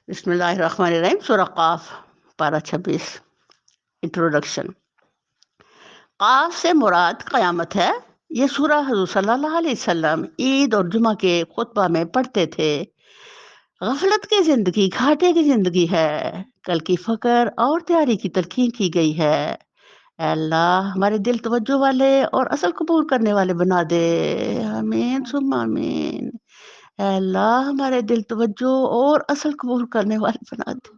بسم اللہ الرحمن الرحیم، سورہ قاف، پارہ 26، انٹروڈکشن۔ قاف سے مراد قیامت ہے۔ یہ سورہ حضور صلی اللہ علیہ وسلم عید اور جمعہ کے خطبہ میں پڑھتے تھے۔ غفلت کی زندگی گھاٹے کی زندگی ہے، کل کی فکر اور تیاری کی تلقین کی گئی ہے۔ اے اللہ ہمارے دل توجہ والے اور اصل قبول کرنے والے بنا دے، آمین ثم آمین۔ اے اللہ ہمارے دل توجہ اور اصل قبول کرنے والے بنا دے۔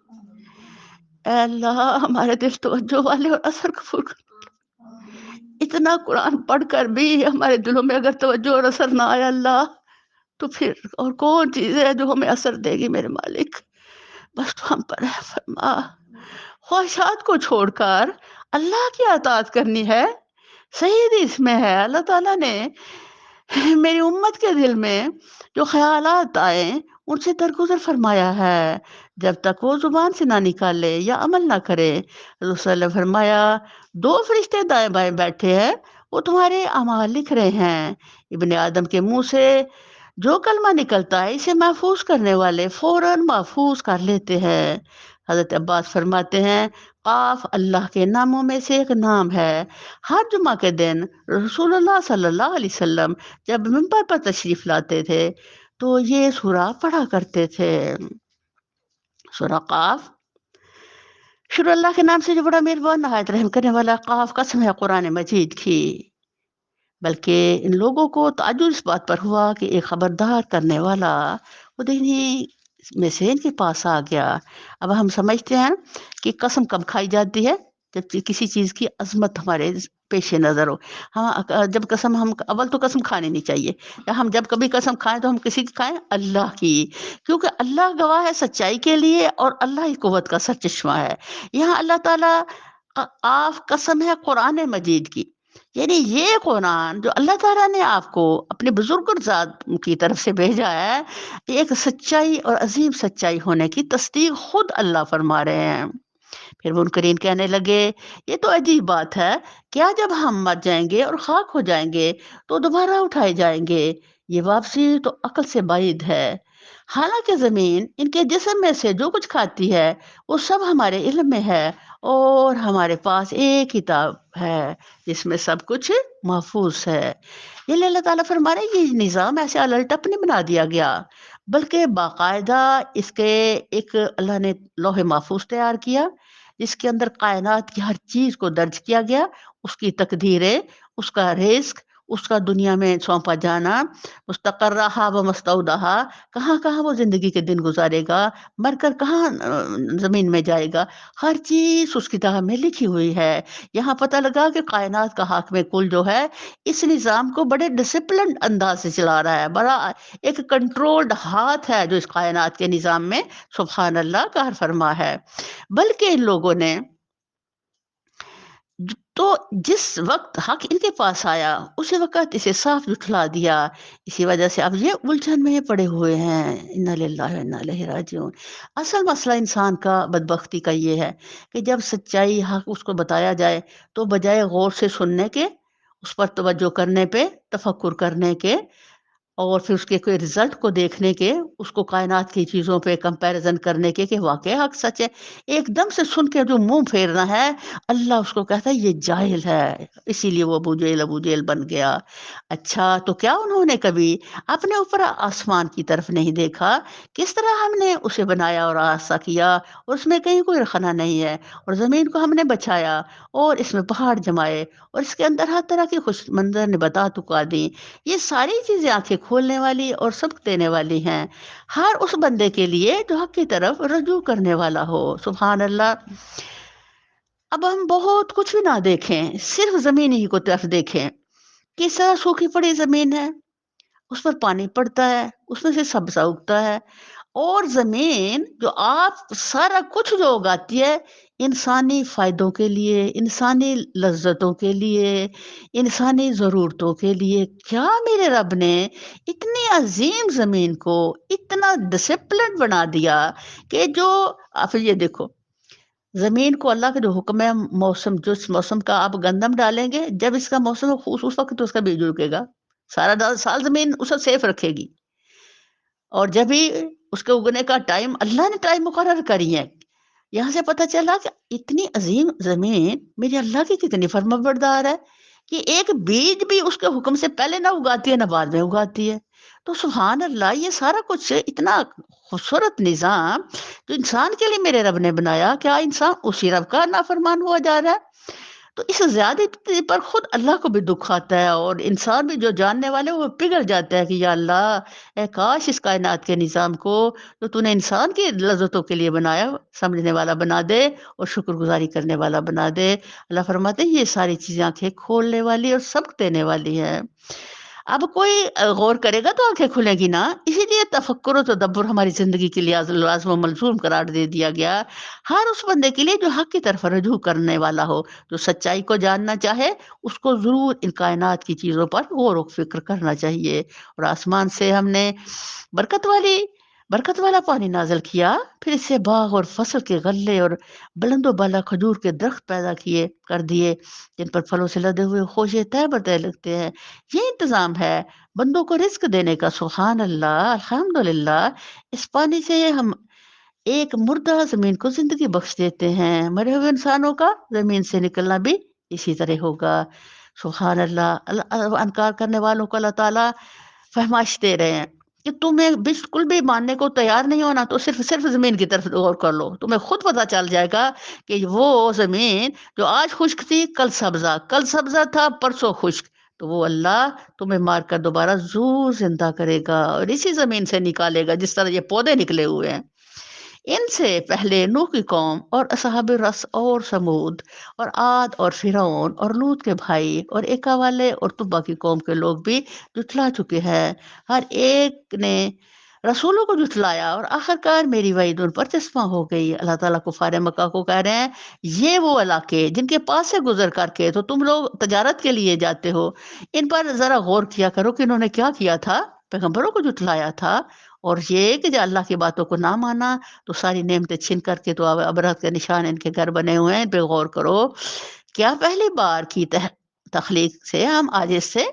اے اللہ ہمارے دل توجہ والے اور اثر قبول کر۔ اتنا قرآن پڑھ کر بھی ہمارے دلوں میں اگر توجہ اور اثر نہ آیا اللہ، تو پھر اور کون چیز ہے جو ہمیں اثر دے گی میرے مالک؟ بس تو ہم پر ہے فرما۔ خواہشات کو چھوڑ کر اللہ کی اطاعت کرنی ہے۔ صحیح حدیث میں ہے اللہ تعالیٰ نے میری امت کے دل میں جو خیالات آئے ان سے درگزر فرمایا ہے، جب تک وہ زبان سے نہ نکالے یا عمل نہ کرے۔ حضور صلی اللہ علیہ وسلم نے فرمایا، دو فرشتے دائیں بائیں بیٹھے ہیں، وہ تمہارے اعمال لکھ رہے ہیں۔ ابن آدم کے منہ سے جو کلمہ نکلتا ہے اسے محفوظ کرنے والے فوراً محفوظ کر لیتے ہیں۔ حضرت عباس فرماتے ہیں، قاف اللہ کے ناموں میں سے ایک نام ہے۔ ہر جمعہ کے دن رسول اللہ صلی اللہ علیہ وسلم جب منبر پر تشریف لاتے تھے تو یہ سورہ پڑھا کرتے تھے۔ سورہ قاف شروع اللہ کے نام سے جو بڑا مہربان نہایت رحم کرنے والا۔ قاف قسم ہے قرآن مجید کی، بلکہ ان لوگوں کو تعجب اس بات پر ہوا کہ ایک خبردار کرنے والا خود انہی میں سے ان کے پاس آ گیا۔ اب ہم سمجھتے ہیں کہ قسم کب کھائی جاتی ہے؟ جب کسی چیز کی عظمت ہمارے پیش نظر ہو۔ ہاں، جب قسم ہم اول تو قسم کھانی نہیں چاہیے، یا ہم جب کبھی قسم کھائیں تو ہم کسی کی کھائیں؟ اللہ کی، کیونکہ اللہ گواہ ہے سچائی کے لیے اور اللہ ہی قوت کا سرچشمہ ہے۔ یہاں اللہ تعالیٰ آف قسم ہے قرآن مجید کی، یعنی یہ قرآن جو اللہ تعالیٰ نے آپ کو اپنے بزرگ ذات کی طرف سے بھیجا ہے، ایک سچائی اور عظیم سچائی ہونے کی تصدیق خود اللہ فرما رہے ہیں۔ پھر منکرین کہنے لگے، یہ تو عجیب بات ہے، کیا جب ہم مر جائیں گے اور خاک ہو جائیں گے تو دوبارہ اٹھائے جائیں گے؟ یہ واپسی تو عقل سے بعید ہے۔ حالانکہ زمین ان کے جسم میں سے جو کچھ کھاتی ہے وہ سب ہمارے علم میں ہے، اور ہمارے پاس ایک کتاب ہے جس میں سب کچھ محفوظ ہے۔ یہ اللہ تعالیٰ فرما رہے ہیں، یہ نظام ایسے الٹ اپ نہیں بنا دیا گیا، بلکہ باقاعدہ اس کے ایک اللہ نے لوح محفوظ تیار کیا جس کے اندر کائنات کی ہر چیز کو درج کیا گیا، اس کی تقدیریں، اس کا رزق، اس کا دنیا میں سونپا جانا، مستقرہا و مستودعہا، کہاں کہاں وہ زندگی کے دن گزارے گا، مر کر کہاں زمین میں جائے گا، ہر چیز اس کتاب میں لکھی ہوئی ہے۔ یہاں پتہ لگا کہ کائنات کا حاکم کل جو ہے اس نظام کو بڑے ڈسپلنڈ انداز سے چلا رہا ہے، بڑا ایک کنٹرولڈ ہاتھ ہے جو اس کائنات کے نظام میں سبحان اللہ کار فرما ہے۔ بلکہ ان لوگوں نے تو جس وقت حق ان کے پاس آیا اسی وقت اسے صاف جھٹلا دیا، اسی وجہ سے اب یہ الجھن میں پڑے ہوئے ہیں۔ انا للہ و انا الیہ راجعون۔ اصل مسئلہ انسان کا بدبختی کا یہ ہے کہ جب سچائی حق اس کو بتایا جائے تو بجائے غور سے سننے کے، اس پر توجہ کرنے پہ، تفکر کرنے کے، اور پھر اس کے کوئی رزلٹ کو دیکھنے کے، اس کو کائنات کی چیزوں پہ کمپیریزن کرنے کے کہ واقعی حق سچ ہے، ایک دم سے سن کے جو منہ پھیرنا ہے، اللہ اس کو کہتا ہے یہ جاہل ہے، اسی لیے وہ ابو جہل بن گیا۔ اچھا تو کیا انہوں نے کبھی اپنے اوپر آسمان کی طرف نہیں دیکھا؟ کس طرح ہم نے اسے بنایا اور آسا کیا، اور اس میں کہیں کوئی رخنہ نہیں ہے، اور زمین کو ہم نے بچایا اور اس میں پہاڑ جمائے اور اس کے اندر ہر طرح کی خوش منظر نباتات اگا دی۔ یہ ساری چیزیں آنکھیں کھولنے والی اور سبق دینے والی ہیں ہر اس بندے کے لیے جو حق کی طرف رجوع کرنے والا ہو۔ سبحان اللہ۔ اب ہم بہت کچھ بھی نہ دیکھیں، صرف زمین ہی کو طرف دیکھیں، کس طرح سوکھی پڑی زمین ہے، اس پر پانی پڑتا ہے، اس میں سے سبزہ اگتا ہے، اور زمین جو آپ سارا کچھ جو اگاتی ہے انسانی فائدوں کے لیے، انسانی لذتوں کے لیے، انسانی ضرورتوں کے لیے۔ کیا میرے رب نے اتنی عظیم زمین کو اتنا ڈسپلن بنا دیا کہ جو آپ یہ دیکھو، زمین کو اللہ کا جو حکم ہے، موسم جس موسم کا آپ گندم ڈالیں گے، جب اس کا موسم اس وقت تو اس کا بیج اگے گا، سارا سال زمین اسے سیف رکھے گی، اور جب بھی اس کے اگنے کا ٹائم اللہ نے ٹائم مقرر کری ہے. یہاں سے پتہ چلا کہ اتنی عظیم زمین میرے اللہ کی کتنی فرمانبردار ہے کہ ایک بیج بھی اس کے حکم سے پہلے نہ اگاتی ہے نہ بعد میں اگاتی ہے. تو سبحان اللہ، یہ سارا کچھ اتنا خوبصورت نظام جو انسان کے لیے میرے رب نے بنایا، کیا انسان اسی رب کا نافرمان ہوا جا رہا ہے؟ تو اس زیادتی پر خود اللہ کو بھی دکھ آتا ہے، اور انسان بھی جو جاننے والے وہ پگھل جاتا ہے کہ یا اللہ، اے کاش اس کائنات کے نظام کو جو تو نے انسان کی لذتوں کے لیے بنایا سمجھنے والا بنا دے اور شکر گزاری کرنے والا بنا دے. اللہ فرماتے ہیں یہ ساری چیزیں آنکھیں کھولنے والی اور سبق دینے والی ہے. اب کوئی غور کرے گا تو آنکھیں کھلیں گی نا. اسی لیے تفکر و تدبر ہماری زندگی کے لیے لازم و ملزوم قرار دے دیا گیا، ہر اس بندے کے لیے جو حق کی طرف رجوع کرنے والا ہو، جو سچائی کو جاننا چاہے، اس کو ضرور ان کائنات کی چیزوں پر غور و فکر کرنا چاہیے. اور آسمان سے ہم نے برکت والی برکت والا پانی نازل کیا، پھر اس سے باغ اور فصل کے غلے اور بلند و بالا کھجور کے درخت پیدا کر دیے، جن پر پھلوں سے لدے ہوئے خوشے تہ بتہ لگتے ہیں. یہ انتظام ہے بندوں کو رزق دینے کا. سبحان اللہ، الحمدللہ. اس پانی سے ہم ایک مردہ زمین کو زندگی بخش دیتے ہیں. مرے ہوئے انسانوں کا زمین سے نکلنا بھی اسی طرح ہوگا. سبحان اللہ. انکار کرنے والوں کو اللہ تعالیٰ فہمائش دے رہے ہیں کہ تمہیں بالکل بھی ماننے کو تیار نہیں ہونا تو صرف زمین کی طرف غور کر لو، تمہیں خود پتہ چل جائے گا کہ وہ زمین جو آج خشک تھی کل سبزہ تھا پرسوں خشک، تو وہ اللہ تمہیں مار کر دوبارہ ضرور زندہ کرے گا اور اسی زمین سے نکالے گا جس طرح یہ پودے نکلے ہوئے ہیں. ان سے پہلے نوح کی قوم اور اصحاب رس اور سمود اور عاد اور فرعون اور لوط کے بھائی اور ایکا والے اور تبا کی قوم کے لوگ بھی جھٹلا چکے ہیں. ہر ایک نے رسولوں کو جھٹلایا اور آخرکار میری وعید ان پر چسپاں ہو گئی. اللہ تعالیٰ کفار مکہ کو کہہ رہے ہیں یہ وہ علاقے جن کے پاس سے گزر کر کے تو تم لوگ تجارت کے لیے جاتے ہو، ان پر ذرا غور کیا کرو کہ انہوں نے کیا کیا تھا، پیغمبروں کو جھٹلایا تھا. اور یہ کہ جو اللہ کی باتوں کو نہ مانا تو ساری نعمتیں چھن کر کے تو عبرت کے نشان ان کے گھر بنے ہوئے ہیں. ان پہ غور کرو. کیا پہلی بار کی تخلیق سے ہم آج اس سے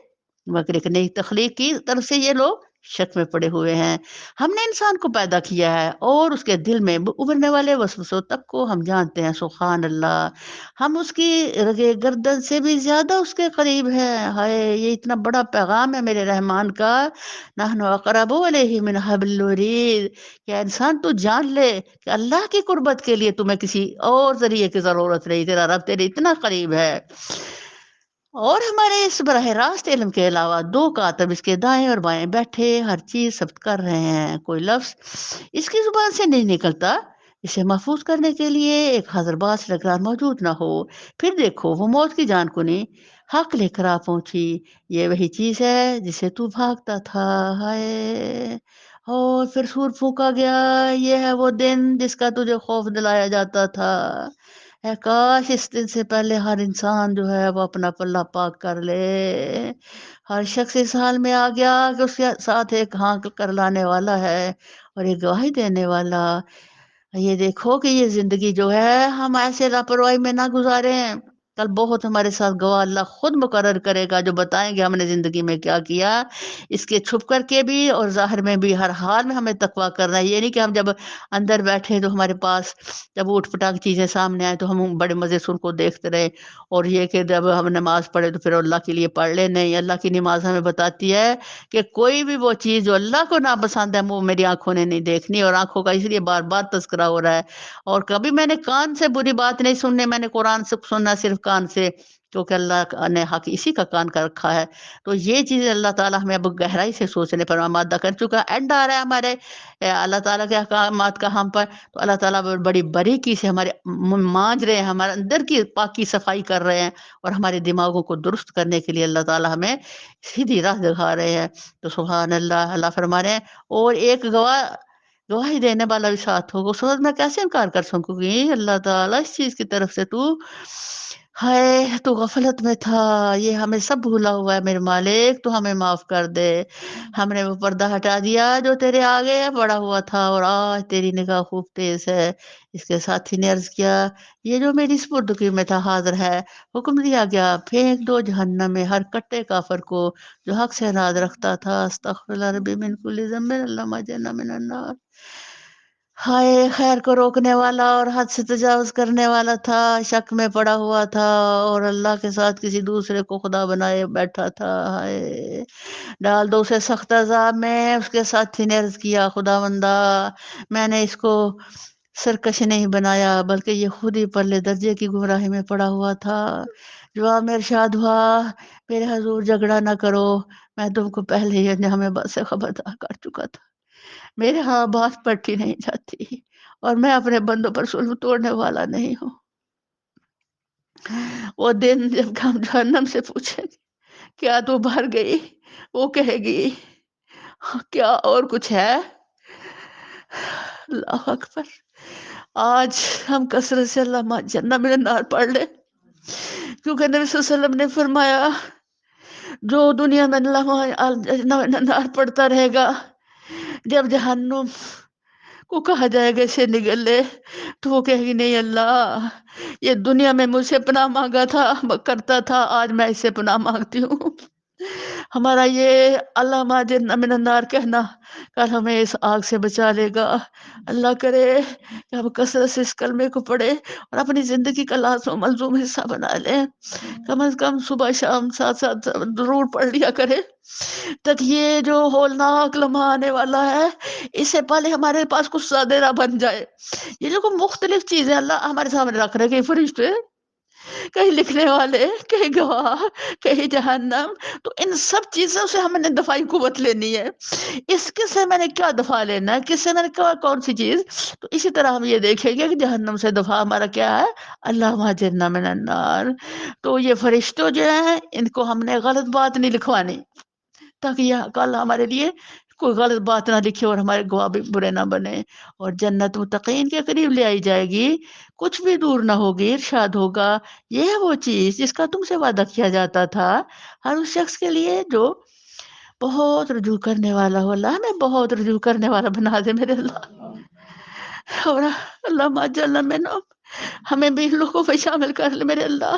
مگر ایک نئی تخلیق کی طرف سے یہ لوگ شک میں پڑے ہوئے ہیں. ہم نے انسان کو پیدا کیا ہے اور اس کے دل میں ابھرنے والے وسوسوں تک کو ہم جانتے ہیں. سبحان اللہ. ہم اس کی رگے گردن سے بھی زیادہ اس کے قریب ہیں. ہائے، یہ اتنا بڑا پیغام ہے میرے رحمان کا. نحن اقرب الیہ من حبل الورید. کیا انسان تو جان لے کہ اللہ کی قربت کے لیے تمہیں کسی اور ذریعے کی ضرورت نہیں، تیرا رب تیرے اتنا قریب ہے. اور ہمارے اس براہ راست علم کے علاوہ دو کاتب اس کے دائیں اور بائیں بیٹھے ہر چیز ثبت کر رہے ہیں. کوئی لفظ اس کی زبان سے نہیں نکلتا. اسے محفوظ کرنے کے لیے ایک حاضر باز نگران موجود نہ ہو. پھر دیکھو وہ موت کی جان کنی حق لے کر آ پہنچی. یہ وہی چیز ہے جسے تو بھاگتا تھا. ہائے. اور پھر سور پھونکا گیا. یہ ہے وہ دن جس کا تجھے خوف دلایا جاتا تھا. اے کاش اس دن سے پہلے ہر انسان جو ہے وہ اپنا پلہ پاک کر لے. ہر شخص اس حال میں آ گیا کہ اس کے ساتھ ایک ہانک کر لانے والا ہے اور ایک گواہی دینے والا. یہ دیکھو کہ یہ زندگی جو ہے ہم ایسے لاپرواہی میں نہ گزارے ہیں. کل بہت ہمارے ساتھ گواہ اللہ خود مقرر کرے گا جو بتائیں گے ہم نے زندگی میں کیا کیا. اس کے چھپ کر کے بھی اور ظاہر میں بھی ہر حال میں ہمیں تقویٰ کرنا ہے. یہ نہیں کہ ہم جب اندر بیٹھے تو ہمارے پاس جب اوٹ پٹانگ چیزیں سامنے آئے تو ہم بڑے مزے سے ان کو دیکھتے رہے، اور یہ کہ جب ہم نماز پڑھے تو پھر اللہ کے لیے پڑھ لے. نہیں، اللہ کی نماز ہمیں بتاتی ہے کہ کوئی بھی وہ چیز جو اللہ کو ناپسند ہے وہ میری آنکھوں نے نہیں دیکھنی. اور آنکھوں کا اس لیے بار بار تذکرہ ہو رہا ہے. اور کبھی میں نے کان سے بری بات نہیں سننے، میں نے قرآن سے سننا صرف کان سے، کیونکہ اللہ نے حق اسی کا کان کا رکھا ہے. تو یہ چیز اللہ تعالیٰ ہمیں اب گہرائی سے سوچنے پر آمادہ کر چکا. اینڈ آ رہا ہے ہمارے اللہ تعالیٰ کے احکامات کا ہم پر. تو اللہ تعالیٰ بڑی باریکی سے ہمارے مانج رہے ہیں، ہمارے اندر کی پاکی صفائی کر رہے ہیں، اور ہمارے دماغوں کو درست کرنے کے لیے اللہ تعالیٰ ہمیں سیدھی راہ دکھا رہے ہیں. تو سبحان اللہ. اللہ فرما رہے ہیں اور ایک گواہی دینے والا بھی ساتھ ہوگا. اس وقت میں کیسے انکار کر سکوں گی؟ اللہ تعالیٰ اس چیز کی طرف سے تو ہائے تو غفلت میں تھا، یہ ہمیں سب بھولا ہوا ہے میرے مالک، تو ہمیں معاف کر دے۔ ہم نے وہ پردہ ہٹا دیا جو تیرے آگے پڑا ہوا تھا، اور آج تیری نگاہ خوب تیز ہے۔ اس کے ساتھی نے عرض کیا، یہ جو میری سپردگی میں تھا حاضر ہے۔ حکم دیا گیا، پھینک دو جہنم میں ہر کٹے کافر کو جو حق سے ناز رکھتا تھا۔ استغفر اللہ ربی من کل ذنب، اللہم اجرنا من النار۔ ہائے، خیر کو روکنے والا اور حد سے تجاوز کرنے والا تھا، شک میں پڑا ہوا تھا اور اللہ کے ساتھ کسی دوسرے کو خدا بنائے بیٹھا تھا۔ ہائے، ڈال دو اسے سخت عذاب میں۔ اس کے ساتھی نے عرض کیا، خدا بندہ، میں نے اس کو سرکش نہیں بنایا بلکہ یہ خود ہی پرلے درجے کی گمراہی میں پڑا ہوا تھا۔ جواب میں ارشاد ہوا، میرے حضور جھگڑا نہ کرو، میں تم کو پہلے ہی انجام بس سے خبردار کر چکا تھا۔ میرے ہاں بات پٹی نہیں جاتی اور میں اپنے بندوں پر ظلم توڑنے والا نہیں ہوں۔ وہ دن جب ہم جہنم سے پوچھیں گے کیا تو بھر گئی، وہ کہے گی کیا اور کچھ ہے؟ اللہ اکبر۔ آج ہم کثرت سے اللہ جنہ من النار پڑھ لیں، کیونکہ نبی صلی اللہ علیہ وسلم نے فرمایا جو دنیا میں اللہ پڑھتا رہے گا، جب جہنم کو کہا جائے گا اسے نگل لے، تو وہ کہے گی نہیں اللہ، یہ دنیا میں مجھ سے پناہ مانگا تھا کرتا تھا، آج میں اس سے پناہ مانگتی ہوں۔ ہمارا یہ اللہ ماجرنا من النار کہنا کل ہمیں اس آگ سے بچا لے گا۔ اللہ کرے کہ ہم کثرت سے اس کلمے کو پڑھے اور اپنی زندگی کا لازم و ملزوم حصہ بنا لیں۔ کم از کم صبح شام ساتھ ساتھ ضرور پڑھ لیا کرے، تک یہ جو ہولناک لمحہ آنے والا ہے اس سے پہلے ہمارے پاس کچھ زیادہ بن جائے۔ یہ جو مختلف چیزیں اللہ ہمارے سامنے رکھ رہے، کہیں فرشتے، کہیں لکھنے والے، کہیں گواہ، کہیں جہنم، تو ان سب چیزوں سے ہم نے دفاعی قوت لینی ہے۔ اس کے سے میں نے کیا دفاع لینا ہے، کس سے میں نے کون سی چیز، تو اسی طرح ہم یہ دیکھیں گے کہ جہنم سے دفاع ہمارا کیا ہے، اللہ اجرنا من النار۔ تو یہ فرشتوں جو ہیں ان کو ہم نے غلط بات نہیں لکھوانی، تاکہ یہ کل ہمارے لیے کوئی غلط بات نہ لکھے اور ہمارے گواہ بھی برے نہ بنے۔ اور جنت متقین کے قریب لے آئی جائے گی، کچھ بھی دور نہ ہوگی، ارشاد ہوگا یہ ہے وہ چیز جس کا تم سے وعدہ کیا جاتا تھا، ہر اس شخص کے لیے جو بہت رجوع کرنے والا ہو۔ اللہ ہمیں بہت رجوع کرنے والا بنا دے میرے اللہ، اور اللہ ماجلنا میں ہمیں بھی لوگوں میں شامل کر لے میرے اللہ۔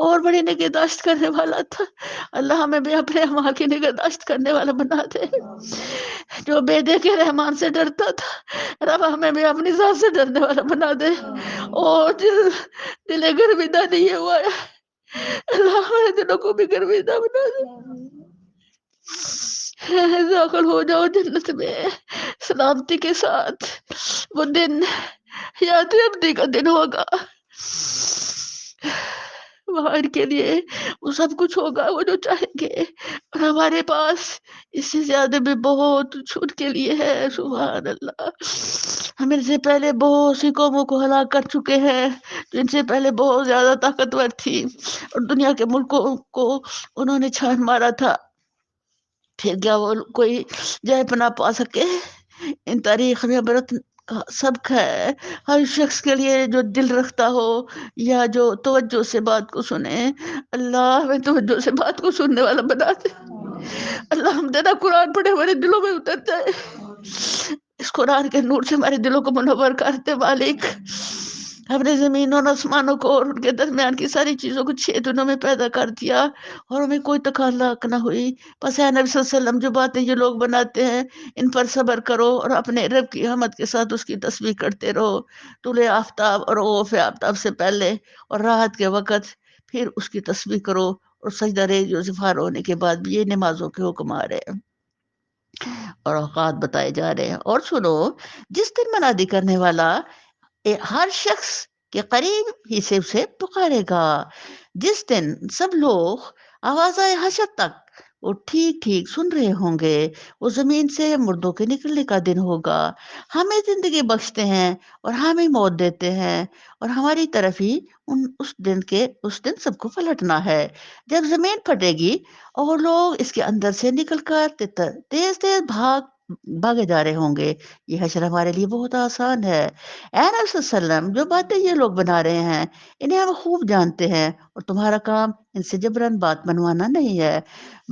اور بڑی نگہداشت کرنے والا تھا اللہ، ہمیں بھی اپنے اعمال کی نگہداشت کرنے والا بنا دے۔ جو بے دے کے رحمان سے ڈرتا تھا، رب ہمیں بھی اپنی ذات سے ڈرنے والا بنا دے۔ اور دل گرویدہ نہیں ہوا ہے اللہ، ہمارے دلوں کو بھی گرویدہ بنا دے۔ داخل ہو جاؤ جنت میں سلامتی کے ساتھ۔ وہ دن یاد ابدی کا دن ہوگا، وہاں ان کے لیے وہ سب کچھ ہوگا وہ جو چاہیں گے، اور ہمارے پاس اس سے زیادہ بھی بہت چھوٹ کے لیے ہے۔ سبحان اللہ، ہم ان سے پہلے بہت سی قوموں کو ہلاک کر چکے ہیں جو ان سے پہلے بہت زیادہ طاقتور تھی اور دنیا کے ملکوں کو انہوں نے چھان مارا تھا، پھر کیا وہ کوئی جائے پناہ پا سکے؟ ان تاریخ میں عبرت کا سبق ہے ہر شخص کے لیے جو دل رکھتا ہو یا جو توجہ سے بات کو سنے۔ اللہ ہمیں توجہ سے بات کو سننے والا بنا دے۔ اللہ ہم تیرا قرآن پڑھے ہمارے دلوں میں اتر جائے، اس قرآن کے نور سے ہمارے دلوں کو منور کرتے مالک۔ ہم نے زمین اور آسمانوں کو اور ان کے درمیان کی ساری چیزوں کو 6 دنوں میں پیدا کر دیا اور ہمیں کوئی تکلیف نہ ہوئی۔ بس اے نبی صلی اللہ علیہ وسلم، جو باتیں یہ لوگ بناتے ہیں ان پر صبر کرو اور اپنے رب کی حمد کے ساتھ اس کی تسبیح کرتے رہو، طلوع آفتاب اور غروب آفتاب سے پہلے اور راحت کے وقت، پھر اس کی تسبیح کرو، اور سجدہ ریز و زفار ہونے کے بعد بھی یہ نمازوں کے حکم آ رہے ہیں اور اوقات بتائے جا رہے ہیں۔ اور سنو، جس دن منادی کرنے والا ہر شخص کے قریب ہی سے اسے پکارے گا، جس دن سب لوگ آوازائے حشر تک وہ ٹھیک ٹھیک سن رہے ہوں گے، وہ زمین سے مردوں کے نکلنے کا دن ہوگا۔ ہمیں زندگی بخشتے ہیں اور ہم ہی موت دیتے ہیں، اور ہماری طرف ہی اس دن سب کو پلٹنا ہے، جب زمین پھٹے گی اور لوگ اس کے اندر سے نکل کر تیز تیز بھاگے جا رہے ہوں گے، یہ حشر ہمارے لیے بہت آسان ہے۔ اے نبی صلی اللہ علیہ وسلم، جو باتیں یہ لوگ بنا رہے ہیں انہیں ہم خوب جانتے ہیں، اور تمہارا کام ان سے جبراً بات منوانا نہیں ہے۔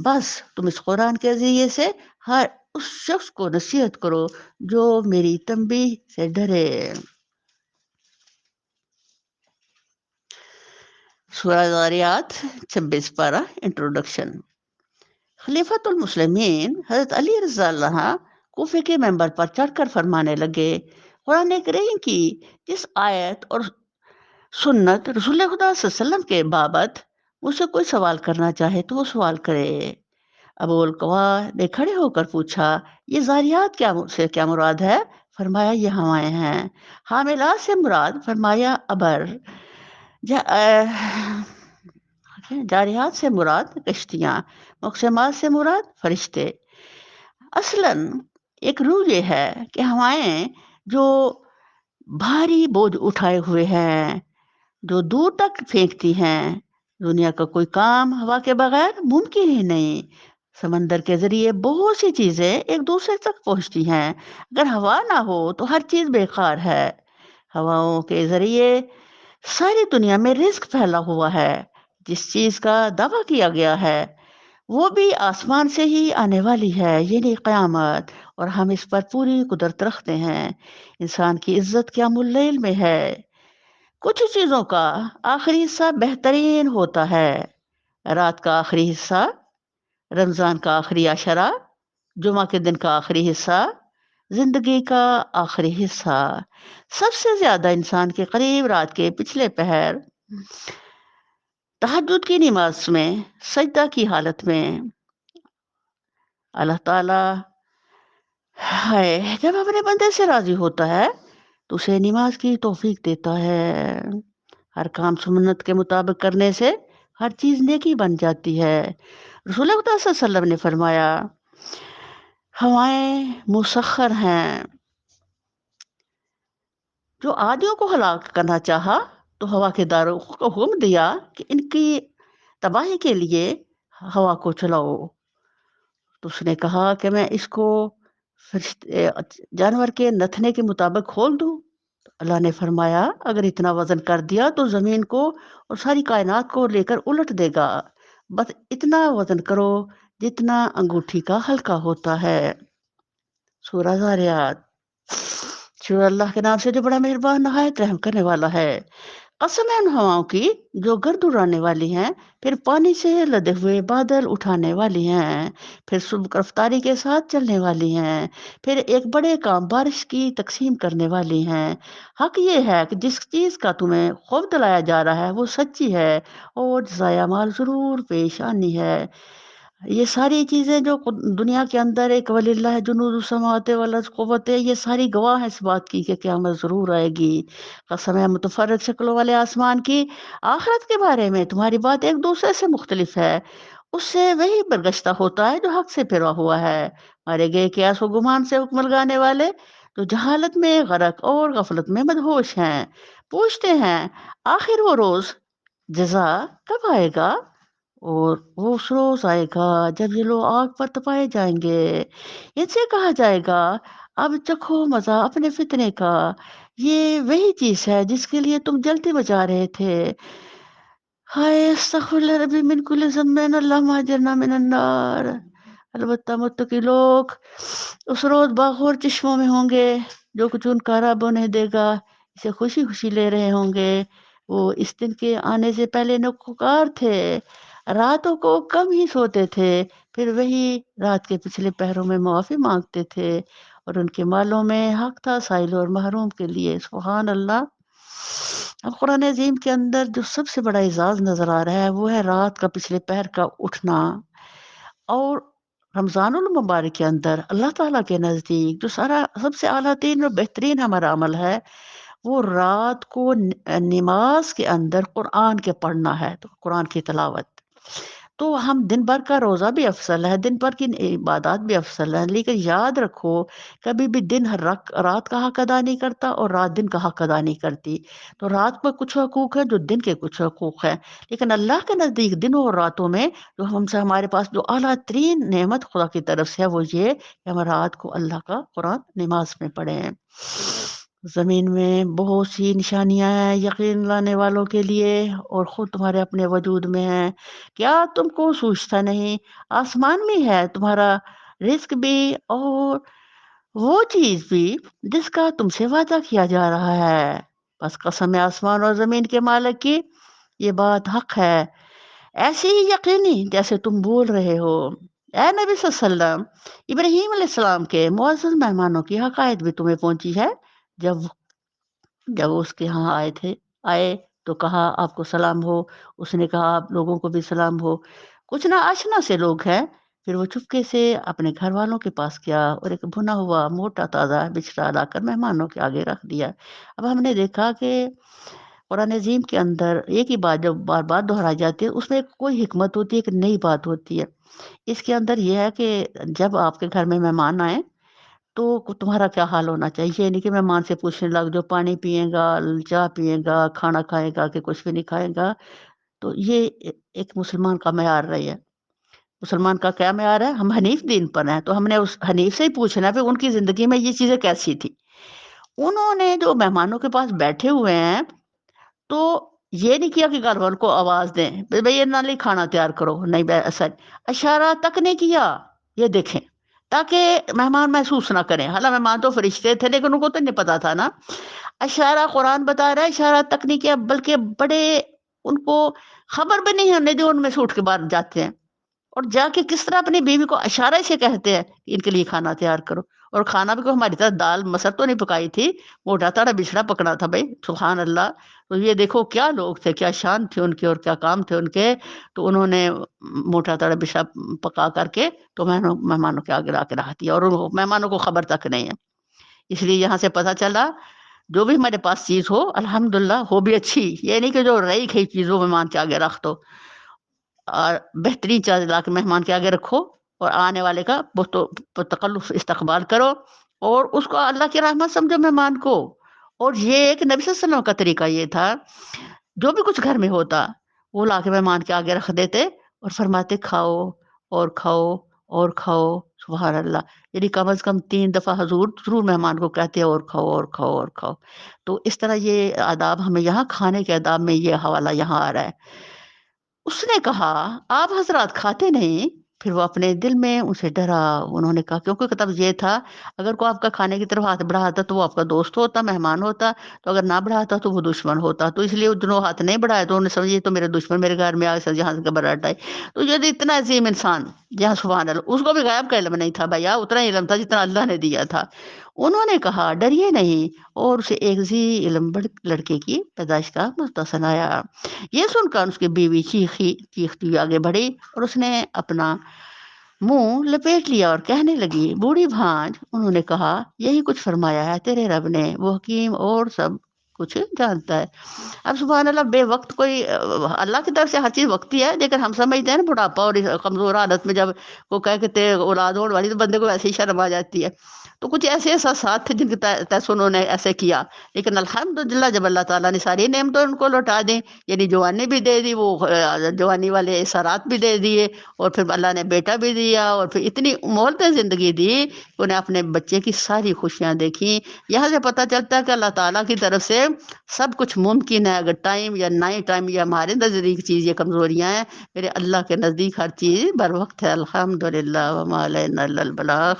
بس تم اس قرآن کے ذریعے سے ہر اس شخص کو نصیحت کرو جو میری تنبیہ سے ڈرے۔ سورہ ذاریات 26 پارہ انٹروڈکشن۔ خلیفۃ المسلمین حضرت علی رضی اللہ عنہ کوفے کے ممبر پر چڑھ کر فرمانے لگے، قرآن کریم کی جس آیت اور سنت رسول خدا صلی اللہ علیہ وسلم کے بابت مجھ سے کوئی سوال کرنا چاہے تو وہ سوال کرے۔ ابو القوا نے کھڑے ہو کر پوچھا، یہ ذاریات سے کیا مراد ہے؟ فرمایا یہ ہوائیں ہیں۔ حاملات سے مراد فرمایا ابر۔ جاریات سے مراد کشتیاں، مقسمات سے مراد فرشتے۔ اصلاً ایک روح یہ ہے کہ ہوائیں جو بھاری بوجھ اٹھائے ہوئے ہیں، جو دور تک پھینکتی ہیں۔ دنیا کا کوئی کام ہوا کے بغیر ممکن ہی نہیں۔ سمندر کے ذریعے بہت سی چیزیں ایک دوسرے تک پہنچتی ہیں، اگر ہوا نہ ہو تو ہر چیز بیکار ہے۔ ہواؤں کے ذریعے ساری دنیا میں رزق پھیلا ہوا ہے۔ جس چیز کا دعویٰ کیا گیا ہے وہ بھی آسمان سے ہی آنے والی ہے، یعنی قیامت، اور ہم اس پر پوری قدرت رکھتے ہیں۔ انسان کی عزت قیام اللیل میں ہے۔ کچھ چیزوں کا آخری حصہ بہترین ہوتا ہے۔ رات کا آخری حصہ، رمضان کا آخری عشرہ، جمعہ کے دن کا آخری حصہ، زندگی کا آخری حصہ۔ سب سے زیادہ انسان کے قریب رات کے پچھلے پہر، تہجد کی نماز میں، سجدہ کی حالت میں۔ اللہ تعالیٰ ہے جب اپنے بندے سے راضی ہوتا ہے تو اسے نماز کی توفیق دیتا ہے۔ ہر کام سنت کے مطابق کرنے سے ہر چیز نیکی بن جاتی ہے۔ رسول خدا صلی اللہ علیہ وسلم نے فرمایا، ہوائیں مسخر ہیں۔ جو عادیوں کو ہلاک کرنا چاہا تو ہوا کے داروں کو حکم دیا کہ ان کی تباہی کے لیے ہوا کو چلاؤ۔ تو اس نے کہا کہ میں اس کو جانور کے نتھنے کے مطابق کھول دوں؟ اللہ نے فرمایا، اگر اتنا وزن کر دیا تو زمین کو اور ساری کائنات کو لے کر الٹ دے گا۔ بس اتنا وزن کرو جتنا انگوٹھی کا ہلکا ہوتا ہے۔ سورہ ذاریات۔ شروع اللہ کے نام سے جو بڑا مہربان نہایت رحم کرنے والا ہے۔ قسم ہے ان ہواؤں کی جو گرد اڑانے والی ہیں، پھر پانی سے لدے ہوئے بادل اٹھانے والی ہیں، پھر سبک رفتاری کے ساتھ چلنے والی ہیں، پھر ایک بڑے کام بارش کی تقسیم کرنے والی ہیں۔ حق یہ ہے کہ جس چیز کا تمہیں خوف دلایا جا رہا ہے وہ سچی ہے، اور جزائے اعمال ضرور پیش آنی ہے۔ یہ ساری چیزیں جو دنیا کے اندر ایک وللہ جنود السماوات والارض قوت ہے، یہ ساری گواہ ہیں اس بات کی کہ قیامت ضرور آئے گی۔ قسم ہے متفرق شکلوں والے آسمان کی، آخرت کے بارے میں تمہاری بات ایک دوسرے سے مختلف ہے۔ اس سے وہی برگشتہ ہوتا ہے جو حق سے پھرا ہوا ہے۔ مارے گئے قیاس و گمان سے حکم لگانے والے جو جہالت میں غرق اور غفلت میں مدہوش ہیں، پوچھتے ہیں آخر وہ روز جزا کب آئے گا؟ اور وہ اس روز آئے گا جب یہ لوگ آگ پر تپائے جائیں گے۔ ان سے کہا جائے گا، اب چکھو مزہ اپنے فتنے کا، یہ وہی چیز ہے جس کے لیے تم جلدی بجا رہے تھے۔ ہائے استغفر اللہ ربی من کل ذنب اللہم اجرنا من النار۔ البتہ متقی لوگ اس روز باغور چشموں میں ہوں گے، جو کچھ ان کا رب انہیں دے گا اسے خوشی خوشی لے رہے ہوں گے۔ وہ اس دن کے آنے سے پہلے نکوکار تھے، راتوں کو کم ہی سوتے تھے، پھر وہی رات کے پچھلے پہروں میں معافی مانگتے تھے، اور ان کے مالوں میں حق تھا سائل اور محروم کے لیے۔ سبحان اللہ۔ اب قرآن عظیم کے اندر جو سب سے بڑا اعزاز نظر آ رہا ہے وہ ہے رات کا پچھلے پہر کا اٹھنا۔ اور رمضان المبارک کے اندر اللہ تعالیٰ کے نزدیک جو سب سے اعلیٰ ترین اور بہترین ہمارا عمل ہے وہ رات کو نماز کے اندر قرآن کے پڑھنا ہے، تو قرآن کی تلاوت۔ تو ہم دن بھر کا روزہ بھی افضل ہے، دن بھر کی عبادات بھی افضل ہے، لیکن یاد رکھو کبھی بھی دن رات کا حق ادا نہیں کرتا اور رات دن کا حق ادا نہیں کرتی۔ تو رات میں کچھ حقوق ہے جو دن کے کچھ حقوق ہیں، لیکن اللہ کے نزدیک دنوں اور راتوں میں جو ہم سے ہمارے پاس جو اعلیٰ ترین نعمت خدا کی طرف سے ہے وہ یہ کہ ہم رات کو اللہ کا قرآن نماز میں پڑھیں۔ زمین میں بہت سی نشانیاں ہیں یقین لانے والوں کے لیے اور خود تمہارے اپنے وجود میں ہیں، کیا تم کو سوچتا نہیں؟ آسمان میں ہے تمہارا رزق بھی اور وہ چیز بھی جس کا تم سے وعدہ کیا جا رہا ہے، بس قسم ہے آسمان اور زمین کے مالک کی، یہ بات حق ہے، ایسے ہی یقینی جیسے تم بول رہے ہو۔ اے نبی صلی اللہ علیہ وسلم، ابراہیم علیہ السلام کے معزز مہمانوں کی حقائق بھی تمہیں پہنچی ہے۔ جب جب وہ اس کے ہاں آئے تو کہا آپ کو سلام ہو، اس نے کہا آپ لوگوں کو بھی سلام ہو، کچھ نہ آشنا سے لوگ ہیں۔ پھر وہ چپکے سے اپنے گھر والوں کے پاس گیا اور ایک بھنا ہوا موٹا تازہ بچڑا لا کر مہمانوں کے آگے رکھ دیا۔ اب ہم نے دیکھا کہ قرآن عظیم کے اندر ایک ہی بات جب بار بار دہرائی جاتی ہے اس میں کوئی حکمت ہوتی ہے، ایک نئی بات ہوتی ہے۔ اس کے اندر یہ ہے کہ جب آپ کے گھر میں مہمان آئیں تو تمہارا کیا حال ہونا چاہیے، یہ نہیں کہ مہمان سے پوچھنے لگ جو پانی پیے گا، چائے پیے گا، کھانا کھائے گا کہ کچھ بھی نہیں کھائے گا۔ تو یہ ایک مسلمان کا معیار رہی ہے۔ مسلمان کا کیا معیار ہے؟ ہم حنیف دین پر ہیں تو ہم نے اس حنیف سے ہی پوچھنا ہے کہ ان کی زندگی میں یہ چیزیں کیسی تھی۔ انہوں نے جو مہمانوں کے پاس بیٹھے ہوئے ہیں تو یہ نہیں کیا کہ گھر والوں کو آواز دیں بھئی یہ نالی کھانا تیار کرو، نہیں ایسا اشارہ تک نہیں کیا، یہ دیکھیں تاکہ مہمان محسوس نہ کریں، حالانکہ مہمان تو فرشتے تھے لیکن ان کو تو نہیں پتا تھا نا۔ اشارہ قرآن بتا رہا ہے، اشارہ تک نہیں کیا بلکہ بڑے ان کو خبر بھی نہیں ہونے دی ان میں سے اٹھ کے باہر جاتے ہیں اور جا کے کس طرح اپنی بیوی کو اشارے سے کہتے ہیں کہ ان کے لیے کھانا تیار کرو، اور کھانا بھی کوئی ہماری طرح دال مسر تو نہیں پکائی تھی، موٹا تاڑا بچڑا پکڑا تھا بھائی، سبحان اللہ۔ تو یہ دیکھو کیا لوگ تھے، کیا شان تھے ان کے اور کیا کام تھے ان کے۔ تو انہوں نے موٹا تاڑا بچڑا پکا کر کے تو مہمانوں کے آگے لا کے رکھ دیا اور مہمانوں کو خبر تک نہیں ہے۔ اس لیے یہاں سے پتہ چلا جو بھی ہمارے پاس چیز ہو الحمدللہ ہو بھی اچھی، یہ نہیں کہ جو رہی کھئی چیز وہ مہمان کے آگے رکھ دو، اور بہترین چیز لا کے مہمان کے آگے رکھو اور آنے والے کا تکلف استقبال کرو اور اس کو اللہ کی رحمت سمجھو مہمان کو۔ اور یہ ایک نبی صلی اللہ علیہ وسلم کا طریقہ یہ تھا، جو بھی کچھ گھر میں ہوتا وہ لا کے مہمان کے آگے رکھ دیتے اور فرماتے کھاؤ اور کھاؤ اور کھاؤ، سبحان اللہ۔ یعنی کم از کم 3 دفعہ حضور ضرور مہمان کو کہتے ہیں اور کھاؤ اور کھاؤ اور کھاؤ۔ تو اس طرح یہ آداب ہمیں یہاں کھانے کے آداب میں یہ حوالہ یہاں آ رہا ہے۔ اس نے کہا آپ حضرات کھاتے نہیں؟ پھر وہ اپنے دل میں ان سے ڈرا، انہوں نے کہا کیونکہ کتاب یہ تھا اگر کوئی آپ کا کھانے کی طرف ہاتھ بڑھاتا تو وہ آپ کا دوست ہوتا، مہمان ہوتا، تو اگر نہ بڑھاتا تو وہ دشمن ہوتا، تو اس لیے دونوں ہاتھ نہیں بڑھائے تو انہوں نے سمجھے یہ تو میرے دشمن میرے گھر میں آئے جہاں سے گھبراہٹ آئی۔ تو یہ اتنا عظیم انسان جہاں سبحان اللہ، اس کو بھی غیب کا علم نہیں تھا بھیا، اتنا علم تھا جتنا اللہ نے دیا تھا۔ انہوں نے کہا ڈریے نہیں، اور اسے ایک ذی علم لڑکے کی پیدائش کا مسئلہ سنایا۔ یہ سن کر اس کی بیوی چیختی ہوئی آگے بڑھی اور اس نے اپنا منہ لپیٹ لیا اور کہنے لگی بوڑھی بھانج، انہوں نے کہا یہی کچھ فرمایا ہے تیرے رب نے، وہ حکیم اور سب کچھ جانتا ہے۔ اب سبحان اللہ بے وقت کوئی اللہ کی طرف سے ہر چیز وقتی ہے، لیکن ہم سمجھتے ہیں نا بڑھاپا اور کمزور حالت میں جب وہ کہے کہ تیرے اولاد ہونے والی تو بندے کو ایسے ہی شرم آ جاتی ہے۔ تو کچھ ایسے احساسات تھے جن کے تحت انہوں نے ایسے کیا، لیکن الحمدللہ جب اللہ تعالیٰ نے ساری نعمتیں ان کو لوٹا دیں، یعنی جوانی بھی دے دی، وہ جوانی والے اثرات بھی دے دیے، اور پھر اللہ نے بیٹا بھی دیا، اور پھر اتنی مہلت زندگی دی کہ انہیں اپنے بچے کی ساری خوشیاں دیکھیں۔ یہاں سے پتہ چلتا ہے کہ اللہ تعالیٰ کی طرف سے سب کچھ ممکن ہے، اگر ٹائم یا نئی ٹائم یا ہمارے نزدیک چیز یہ کمزوریاں ہیں، میرے اللہ کے نزدیک ہر چیز بر وقت ہے۔ الحمدللہ وما علینا الا البلاغ۔